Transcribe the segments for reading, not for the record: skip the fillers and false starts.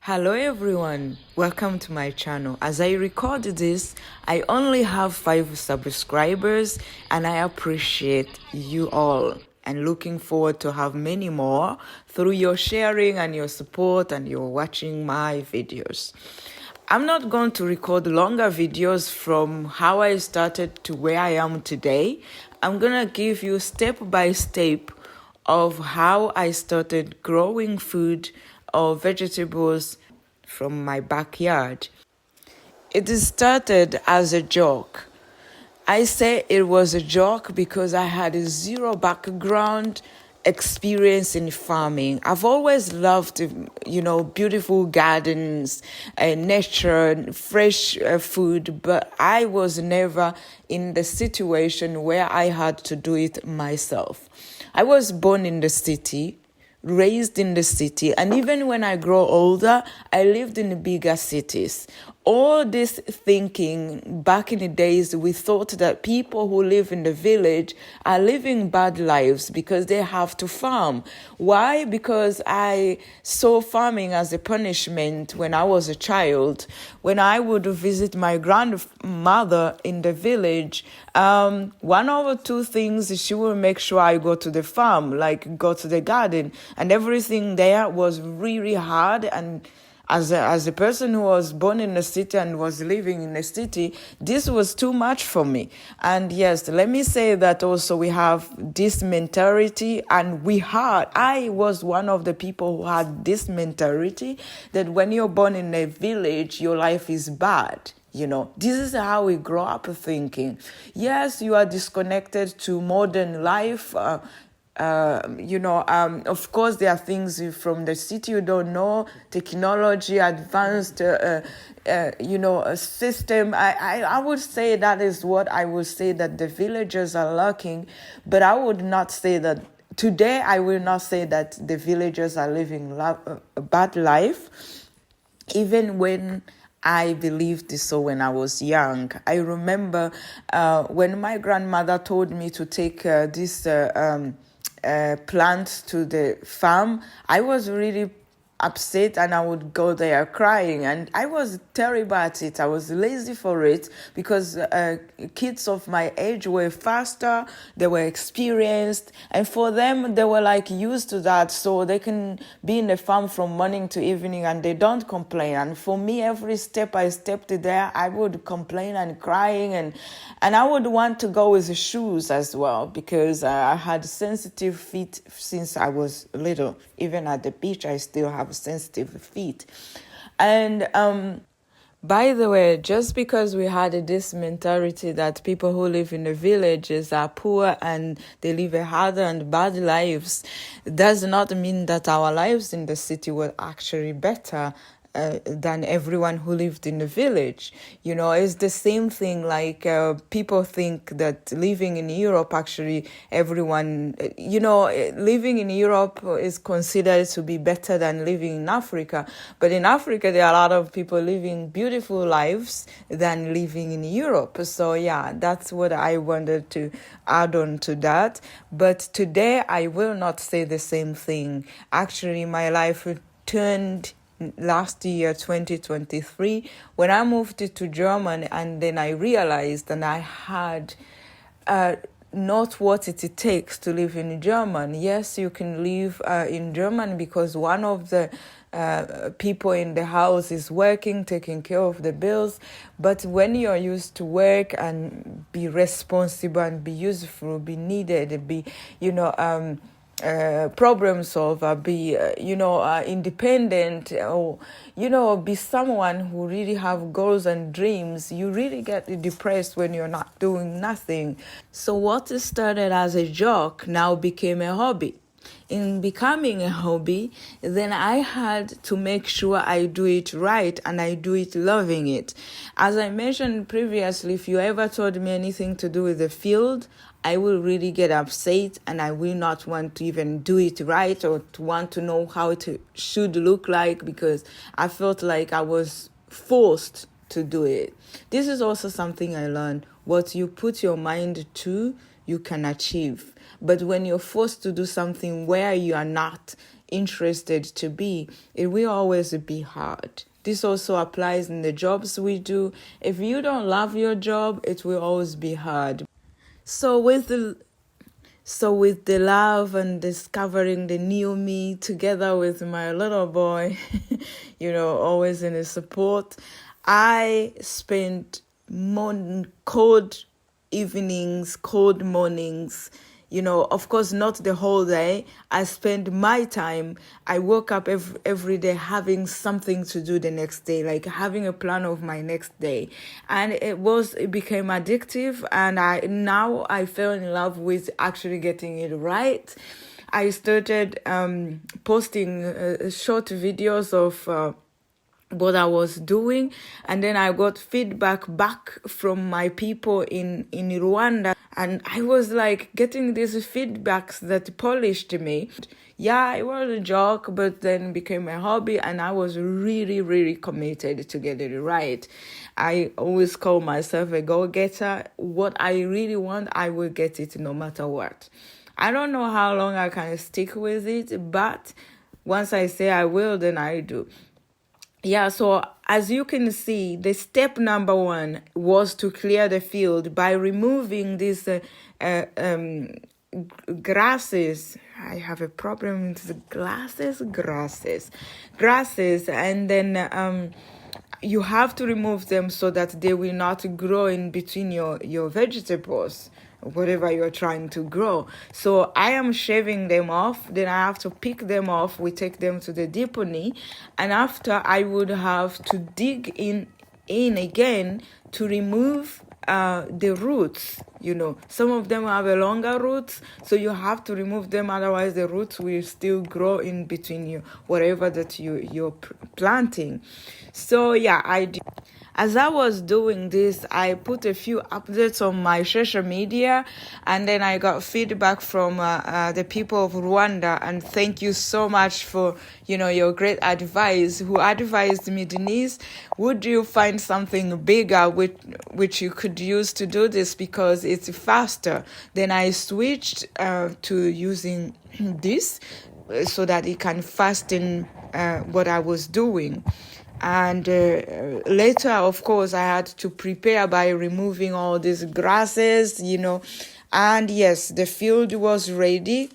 Hello everyone, welcome to my channel. As I record this, I only have 5 subscribers and I appreciate you all and looking forward to have many more through your sharing and your support and your watching my videos. I'm not going to record longer videos from how I started to where I am today. I'm gonna give you step by step of how I started growing food or vegetables from my backyard. It started as a joke. I say it was a joke because I had a zero background experience in farming. I've always loved, beautiful gardens, nature, fresh food, but I was never in the situation where I had to do it myself. I was born in the city, raised in the city, and even when I grow older, I lived in the bigger cities. All this thinking back in the days, we thought that people who live in the village are living bad lives because they have to farm. Why? Because I saw farming as a punishment when I was a child. When I would visit my grandmother in the village, one or two things, she will make sure I go to the farm, like go to the garden, and everything there was really hard. And as a person who was born in a city and was living in a city, this was too much for me. And yes, let me say that also we have this mentality, and I was one of the people who had this mentality that when you're born in a village, your life is bad. This is how we grow up thinking. Yes, you are disconnected to modern life. Of course, there are things from the city you don't know, technology, advanced, a system. I would say that is what I would say that the villagers are lacking, but I would not say that. Today, I will not say that the villagers are living a bad life, even when I believed this so when I was young. I remember when my grandmother told me to take this plant to the farm, I was really upset and I would go there crying, and I was terrible at it. I was lazy for it because kids of my age were faster, they were experienced, and for them they were like used to that, so they can be in the farm from morning to evening and they don't complain. And for me, every step I stepped there, I would complain and crying, and I would want to go with shoes as well because I had sensitive feet since I was little. Even at the beach, I still have sensitive feet. And by the way, just because we had this mentality that people who live in the villages are poor and they live a harder and bad lives, does not mean that our lives in the city were actually better than everyone who lived in the village. It's the same thing. Like people think that living in Europe, actually everyone, living in Europe is considered to be better than living in Africa. But in Africa, there are a lot of people living beautiful lives than living in Europe. So yeah, that's what I wanted to add on to that. But today, I will not say the same thing. Actually, my life turned last year, 2023, when I moved to Germany, and then I realized and I had not what it takes to live in Germany. Yes, you can live in Germany because one of the people in the house is working, taking care of the bills. But when you're used to work and be responsible and be useful, be needed, be, problem solver, be, independent, or, be someone who really have goals and dreams, you really get depressed when you're not doing nothing. So what started as a joke now became a hobby. In becoming a hobby, then I had to make sure I do it right and I do it loving it. As I mentioned previously, if you ever told me anything to do with the field, I will really get upset and I will not want to even do it right or to want to know how it should look like because I felt like I was forced to do it. This is also something I learned. What you put your mind to, you can achieve. But when you're forced to do something where you are not interested to be, it will always be hard. This also applies in the jobs we do. If you don't love your job, it will always be hard. So with the love and discovering the new me together with my little boy, always in his support, I spent cold evenings, cold mornings, of course, not the whole day. I spend my time. I woke up every day having something to do the next day, like having a plan of my next day. And it became addictive. And now I fell in love with actually getting it right. I started posting short videos of what I was doing, and then I got feedback back from my people in Rwanda, and I was like getting these feedbacks that polished me. Yeah, it was a joke, but then became a hobby, and I was really, really committed to get it right. I always call myself a go-getter. What I really want, I will get it no matter what. I don't know how long I can stick with it, but once I say I will, then I do. Yeah, so as you can see, the step number 1 was to clear the field by removing these grasses. I have a problem with the grasses, and then you have to remove them so that they will not grow in between your vegetables, whatever you're trying to grow. So I am shaving them off, then I have to pick them off. We take them to the deponey, and after I would have to dig in again to remove the roots. Some of them have a longer roots, so you have to remove them, otherwise the roots will still grow in between you, whatever that you're planting. So yeah, I did. As I was doing this, I put a few updates on my social media, and then I got feedback from the people of Rwanda, and thank you so much for your great advice. Who advised me, Denise, would you find something bigger which you could use to do this, because it's faster? Then I switched to using this so that it can fasten what I was doing. And later, of course, I had to prepare by removing all these grasses, and yes, the field was ready.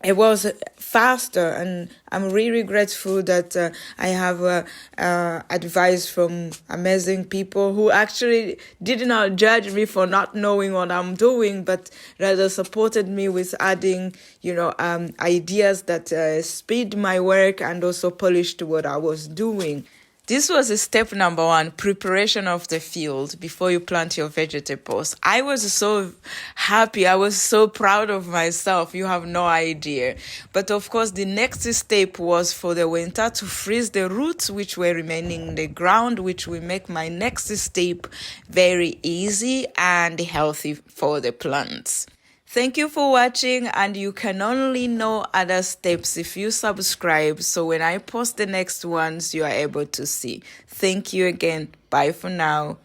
It was faster, and I'm really grateful that I have advice from amazing people who actually did not judge me for not knowing what I'm doing, but rather supported me with adding, ideas that speed my work and also polished what I was doing. This was step number 1, preparation of the field before you plant your vegetables. I was so happy. I was so proud of myself. You have no idea. But of course, the next step was for the winter to freeze the roots which were remaining in the ground, which will make my next step very easy and healthy for the plants. Thank you for watching, and you can only know other steps if you subscribe, so when I post the next ones, you are able to see. Thank you again. Bye for now.